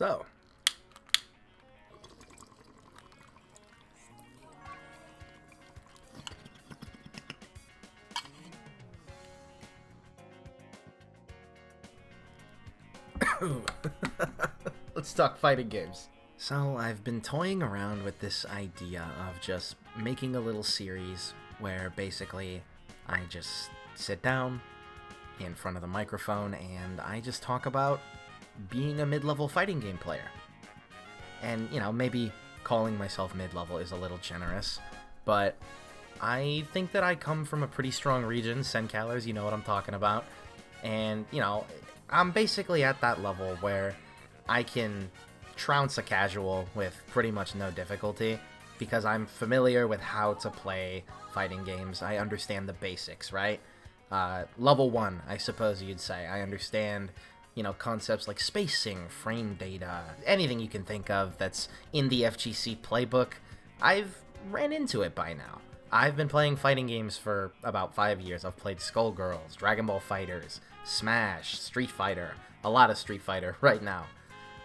So, let's talk fighting games. So, I've been toying around with this idea of just making a little series where basically I just sit down in front of the microphone and I just talk about being a mid-level fighting game player. And, maybe calling myself mid-level is a little generous, but I think that I come from a pretty strong region, Sencalers, you know what I'm talking about. And, I'm basically at that level where I can trounce a casual with pretty much no difficulty because I'm familiar with how to play fighting games. I understand the basics, right? Level 1, I suppose you'd say. I understand, concepts like spacing, frame data, anything you can think of that's in the FGC playbook. I've ran into it by now. I've been playing fighting games for about 5 years. I've played Skullgirls, Dragon Ball Fighters, Smash, Street Fighter, a lot of Street Fighter right now.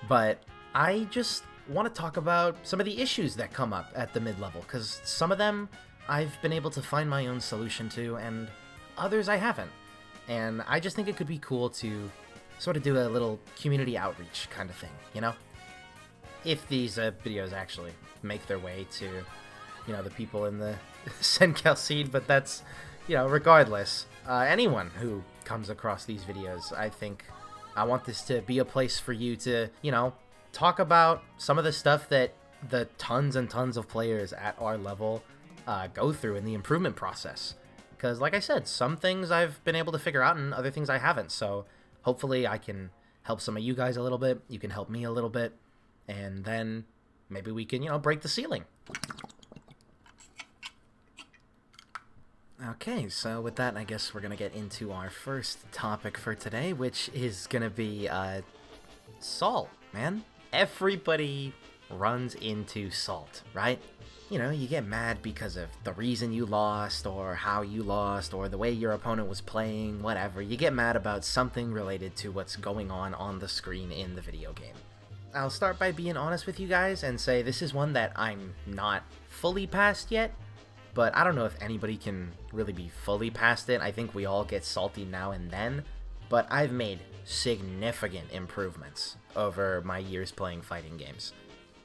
But I just want to talk about some of the issues that come up at the mid-level, because some of them I've been able to find my own solution to, and others I haven't. And I just think it could be cool to sort of do a little community outreach kind of thing, If these videos actually make their way to, the people in the Sencal scene, but that's, regardless, anyone who comes across these videos, I think I want this to be a place for you to, talk about some of the stuff that the tons and tons of players at our level go through in the improvement process. Because, like I said, some things I've been able to figure out and other things I haven't, so hopefully I can help some of you guys a little bit, you can help me a little bit, and then maybe we can, break the ceiling. Okay, so with that, I guess we're gonna get into our first topic for today, which is gonna be, salt, man. Everybody runs into salt, right? You get mad because of the reason you lost, or how you lost, or the way your opponent was playing, whatever. You get mad about something related to what's going on the screen in the video game. I'll start by being honest with you guys and say this is one that I'm not fully past yet, but I don't know if anybody can really be fully past it. I think we all get salty now and then, but I've made significant improvements over my years playing fighting games.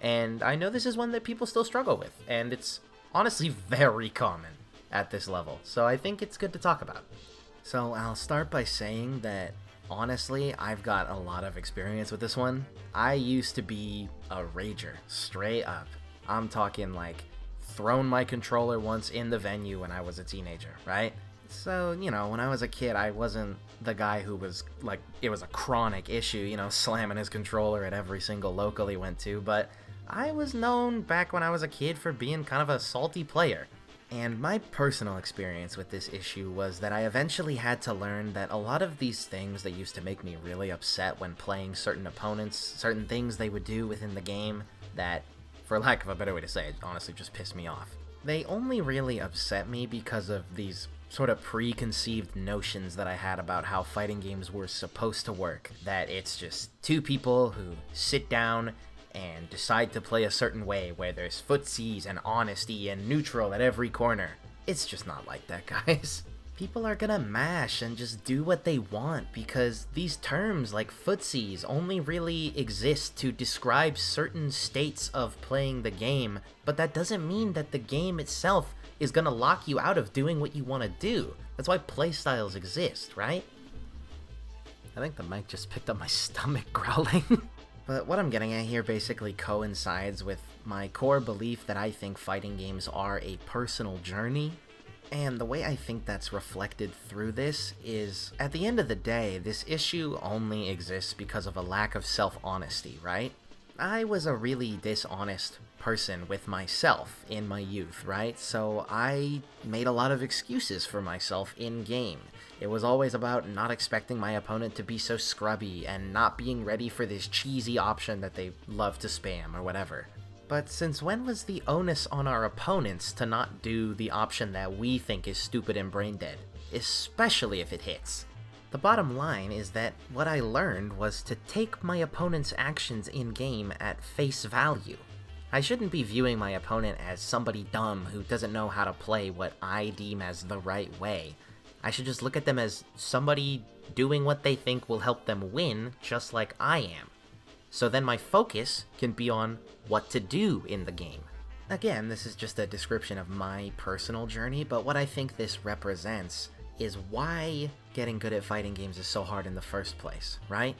And I know this is one that people still struggle with, and it's honestly very common at this level, so I think it's good to talk about. So I'll start by saying that, honestly, I've got a lot of experience with this one. I used to be a rager, straight up. I'm talking like thrown my controller once in the venue when I was a teenager, right? So, when I was a kid, I wasn't the guy who was, like, it was a chronic issue, slamming his controller at every single local he went to, but I was known back when I was a kid for being kind of a salty player. And my personal experience with this issue was that I eventually had to learn that a lot of these things that used to make me really upset when playing certain opponents, certain things they would do within the game that, for lack of a better way to say it, honestly just pissed me off. They only really upset me because of these sort of preconceived notions that I had about how fighting games were supposed to work. That it's just two people who sit down and decide to play a certain way, where there's footsies and honesty and neutral at every corner. It's just not like that, guys. People are gonna mash and just do what they want because these terms like footsies only really exist to describe certain states of playing the game, but that doesn't mean that the game itself is gonna lock you out of doing what you want to do. That's why playstyles exist, right? I think the mic just picked up my stomach growling. But what I'm getting at here basically coincides with my core belief that I think fighting games are a personal journey. And the way I think that's reflected through this is, at the end of the day, this issue only exists because of a lack of self-honesty, right? I was a really dishonest person with myself in my youth, right? So I made a lot of excuses for myself in-game. It was always about not expecting my opponent to be so scrubby and not being ready for this cheesy option that they love to spam or whatever. But since when was the onus on our opponents to not do the option that we think is stupid and brain dead? Especially if it hits. The bottom line is that what I learned was to take my opponent's actions in-game at face value. I shouldn't be viewing my opponent as somebody dumb who doesn't know how to play what I deem as the right way. I should just look at them as somebody doing what they think will help them win, just like I am. So then my focus can be on what to do in the game. Again, this is just a description of my personal journey, but what I think this represents is why getting good at fighting games is so hard in the first place, right?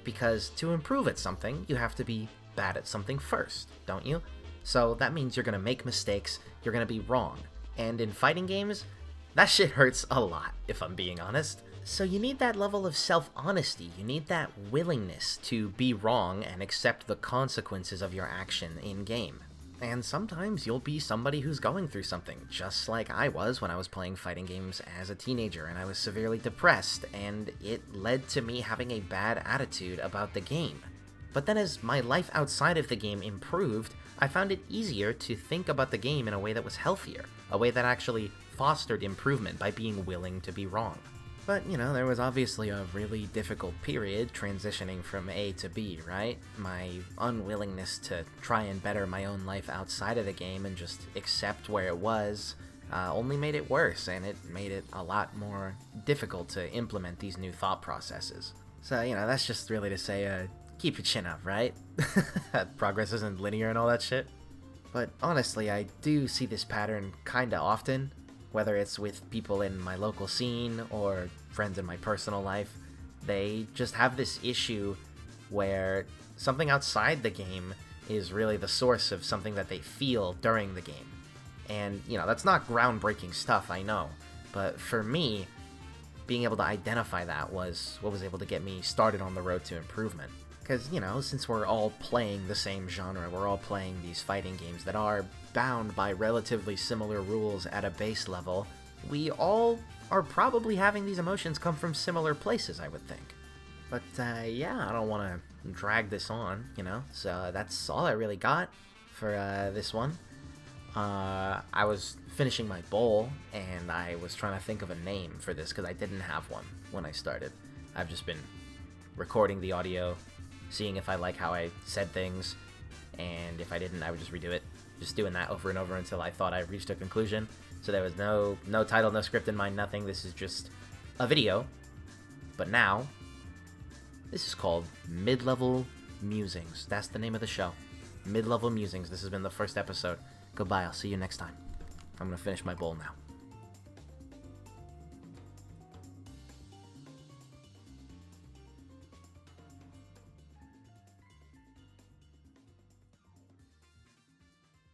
Because to improve at something, you have to be bad at something first, don't you? So that means you're gonna make mistakes, you're gonna be wrong. And in fighting games, that shit hurts a lot, if I'm being honest. So you need that level of self-honesty, you need that willingness to be wrong and accept the consequences of your action in-game. And sometimes you'll be somebody who's going through something, just like I was when I was playing fighting games as a teenager and I was severely depressed, and it led to me having a bad attitude about the game. But then as my life outside of the game improved, I found it easier to think about the game in a way that was healthier, a way that actually fostered improvement by being willing to be wrong. But, you know, there was obviously a really difficult period transitioning from A to B, right? My unwillingness to try and better my own life outside of the game and just accept where it was only made it worse, and it made it a lot more difficult to implement these new thought processes. So, you know, that's just really to say, keep your chin up, right? Progress isn't linear and all that shit. But honestly, I do see this pattern kinda often, whether it's with people in my local scene or friends in my personal life. They just have this issue where something outside the game is really the source of something that they feel during the game. And, you know, that's not groundbreaking stuff, I know. But for me, being able to identify that was what was able to get me started on the road to improvement. Because, you know, since we're all playing the same genre, we're all playing these fighting games that are bound by relatively similar rules at a base level, we all are probably having these emotions come from similar places, I would think. But, yeah, I don't want to drag this on, you know, so that's all I really got for this one. I was finishing my bowl, and I was trying to think of a name for this, because I didn't have one when I started. I've just been recording the audio, seeing if I like how I said things, and if I didn't, I would just redo it. Just doing that over and over until I thought I reached a conclusion. So there was no title, no script in mind, nothing. This is just a video. But now, this is called Mid-Level Musings. That's the name of the show. Mid-Level Musings. This has been the first episode. Goodbye, I'll see you next time. I'm gonna finish my bowl now.